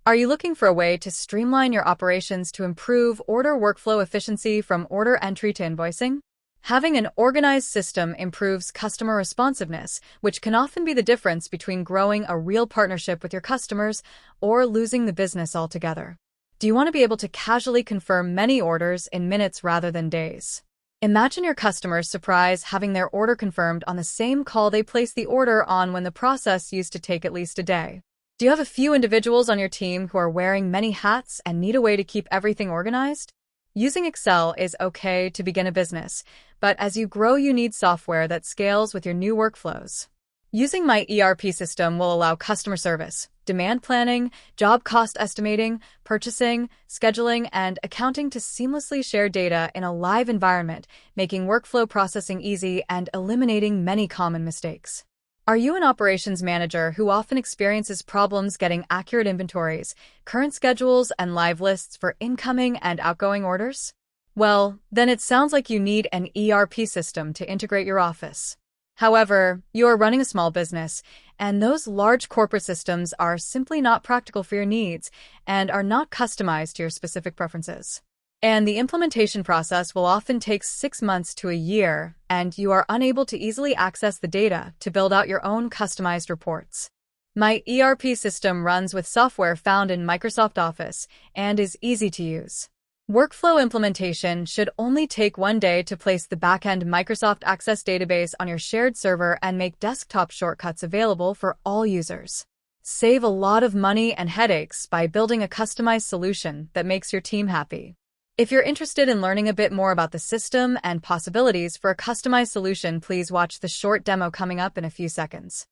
Are you looking for a way to streamline your operations to improve order workflow efficiency from order entry to invoicing? Having an organized system improves customer responsiveness, which can often be the difference between growing a real partnership with your customers or losing the business altogether. Do you want to be able to casually confirm many orders in minutes rather than days? Imagine your customers' surprise having their order confirmed on the same call they placed the order on when the process used to take at least a day. Do you have a few individuals on your team who are wearing many hats and need a way to keep everything organized? Using Excel is okay to begin a business, but as you grow, you need software that scales with your new workflows. Using my ERP system will allow customer service, demand planning, job cost estimating, purchasing, scheduling, and accounting to seamlessly share data in a live environment, making workflow processing easy and eliminating many common mistakes. Are you an operations manager who often experiences problems getting accurate inventories, current schedules, and live lists for incoming and outgoing orders? Well, then it sounds like you need an ERP system to integrate your office. However, you are running a small business, and those large corporate systems are simply not practical for your needs and are not customized to your specific preferences. And the implementation process will often take 6 months to a year, and you are unable to easily access the data to build out your own customized reports. My ERP system runs with software found in Microsoft Office and is easy to use. Workflow implementation should only take 1 day to place the backend Microsoft Access database on your shared server and make desktop shortcuts available for all users. Save a lot of money and headaches by building a customized solution that makes your team happy. If you're interested in learning a bit more about the system and possibilities for a customized solution, please watch the short demo coming up in a few seconds.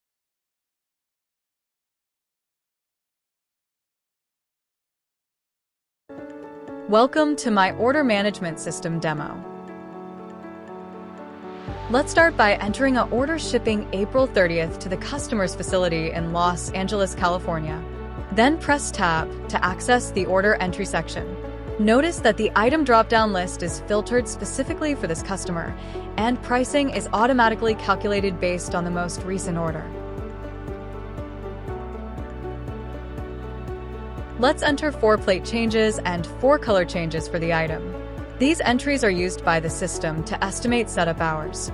Welcome to my order management system demo. Let's start by entering an order shipping April 30th to the customer's facility in Los Angeles, California. Then press Tab to access the order entry section. Notice that the item drop-down list is filtered specifically for this customer, and pricing is automatically calculated based on the most recent order. Let's enter 4 plate changes and 4 color changes for the item. These entries are used by the system to estimate setup hours.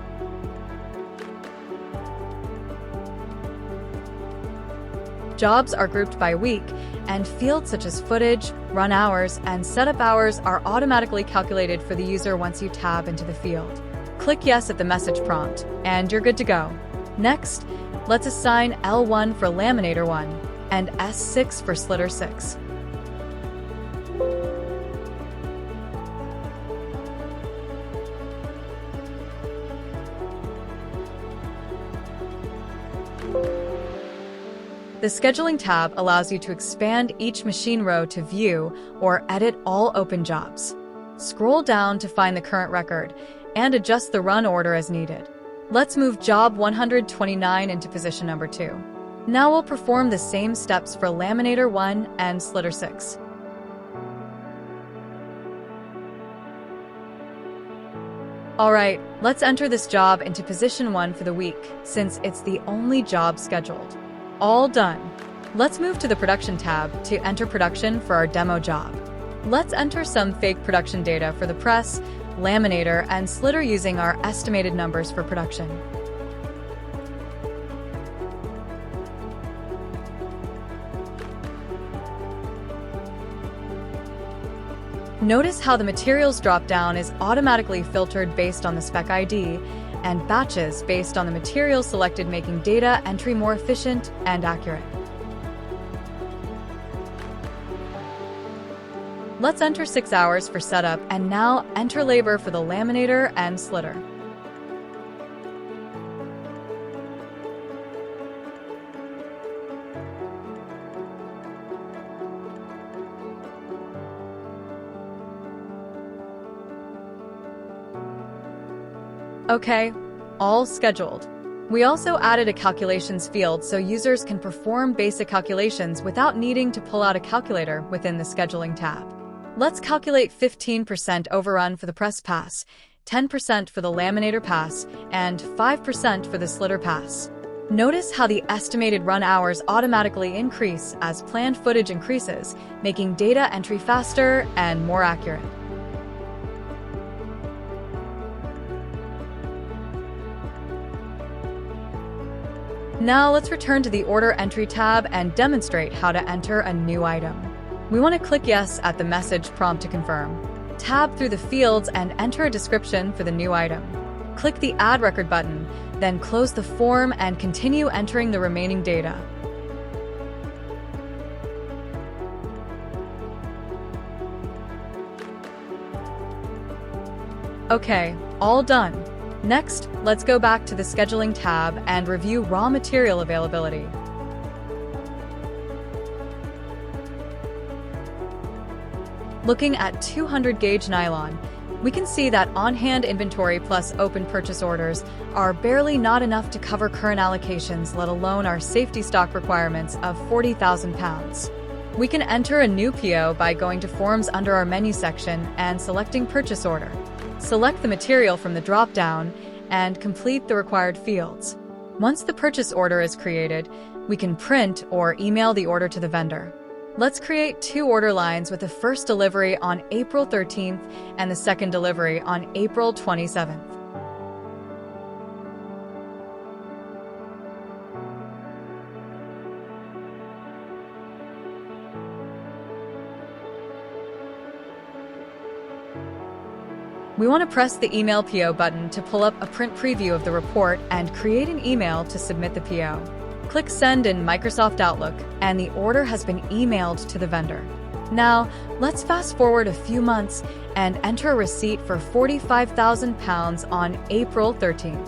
Jobs are grouped by week, and fields such as footage, run hours, and setup hours are automatically calculated for the user once you tab into the field. Click Yes at the message prompt, and you're good to go. Next, let's assign L1 for Laminator 1 and S6 for Slitter 6. The Scheduling tab allows you to expand each machine row to view or edit all open jobs. Scroll down to find the current record and adjust the run order as needed. Let's move job 129 into position number 2. Now we'll perform the same steps for Laminator 1 and Slitter 6. Alright, let's enter this job into position 1 for the week, since it's the only job scheduled. All done. Let's move to the Production tab to enter production for our demo job. Let's enter some fake production data for the press, laminator, and slitter using our estimated numbers for production. Notice how the materials drop-down is automatically filtered based on the spec ID, and batches based on the materials selected, making data entry more efficient and accurate. Let's enter 6 hours for setup and now enter labor for the laminator and slitter. Okay, all scheduled. We also added a calculations field so users can perform basic calculations without needing to pull out a calculator within the Scheduling tab. Let's calculate 15% overrun for the press pass, 10% for the laminator pass, and 5% for the slitter pass. Notice how the estimated run hours automatically increase as planned footage increases, making data entry faster and more accurate. Now let's return to the Order Entry tab and demonstrate how to enter a new item. We want to click Yes at the message prompt to confirm. Tab through the fields and enter a description for the new item. Click the Add Record button, then close the form and continue entering the remaining data. Okay, all done. Next, let's go back to the Scheduling tab and review raw material availability. Looking at 200 gauge nylon, we can see that on-hand inventory plus open purchase orders are barely not enough to cover current allocations, let alone our safety stock requirements of 40,000 pounds. We can enter a new PO by going to Forms under our menu section and selecting Purchase Order. Select the material from the drop-down and complete the required fields. Once the purchase order is created, we can print or email the order to the vendor. Let's create 2 order lines with the first delivery on April 13th and the second delivery on April 27th. We want to press the Email PO button to pull up a print preview of the report and create an email to submit the PO. Click Send in Microsoft Outlook, and the order has been emailed to the vendor. Now, let's fast forward a few months and enter a receipt for 45,000 pounds on April 13th.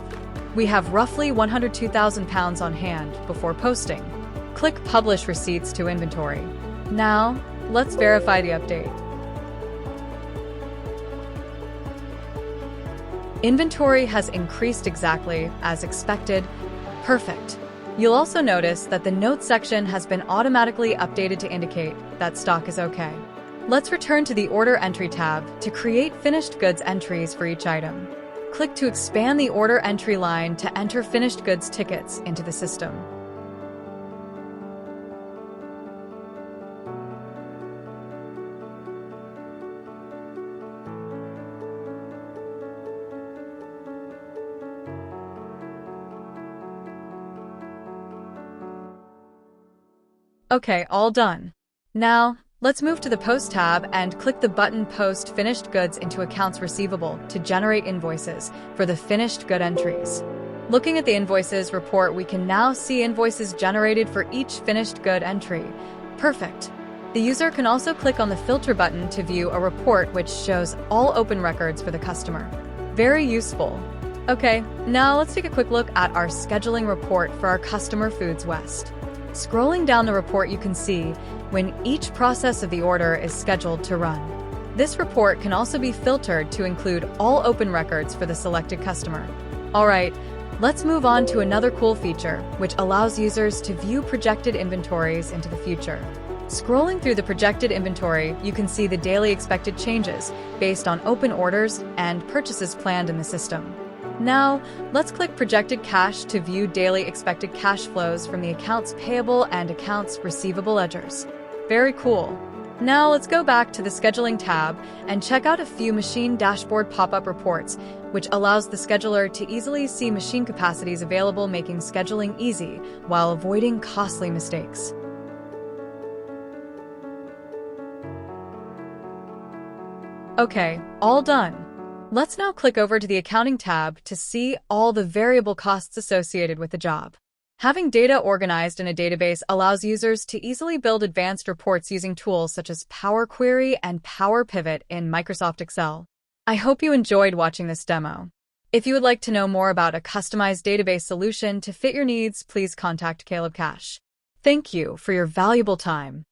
We have roughly 102,000 pounds on hand before posting. Click Publish Receipts to Inventory. Now, let's verify the update. Inventory has increased exactly as expected. Perfect. You'll also notice that the Notes section has been automatically updated to indicate that stock is okay. Let's return to the Order Entry tab to create finished goods entries for each item. Click to expand the order entry line to enter finished goods tickets into the system. Okay, all done. Now, let's move to the Post tab and click the button Post Finished Goods into Accounts Receivable to generate invoices for the finished good entries. Looking at the Invoices report, we can now see invoices generated for each finished good entry. Perfect. The user can also click on the Filter button to view a report which shows all open records for the customer. Very useful. Okay, now let's take a quick look at our scheduling report for our customer Foods West. Scrolling down the report, you can see when each process of the order is scheduled to run. This report can also be filtered to include all open records for the selected customer. All right, let's move on to another cool feature, which allows users to view projected inventories into the future. Scrolling through the projected inventory, you can see the daily expected changes based on open orders and purchases planned in the system. Now, let's click Projected Cash to view daily expected cash flows from the accounts payable and accounts receivable ledgers. Very cool. Now let's go back to the Scheduling tab and check out a few machine dashboard pop-up reports, which allows the scheduler to easily see machine capacities available, making scheduling easy while avoiding costly mistakes. Okay, all done. Let's now click over to the Accounting tab to see all the variable costs associated with the job. Having data organized in a database allows users to easily build advanced reports using tools such as Power Query and Power Pivot in Microsoft Excel. I hope you enjoyed watching this demo. If you would like to know more about a customized database solution to fit your needs, please contact Caleb Cash. Thank you for your valuable time.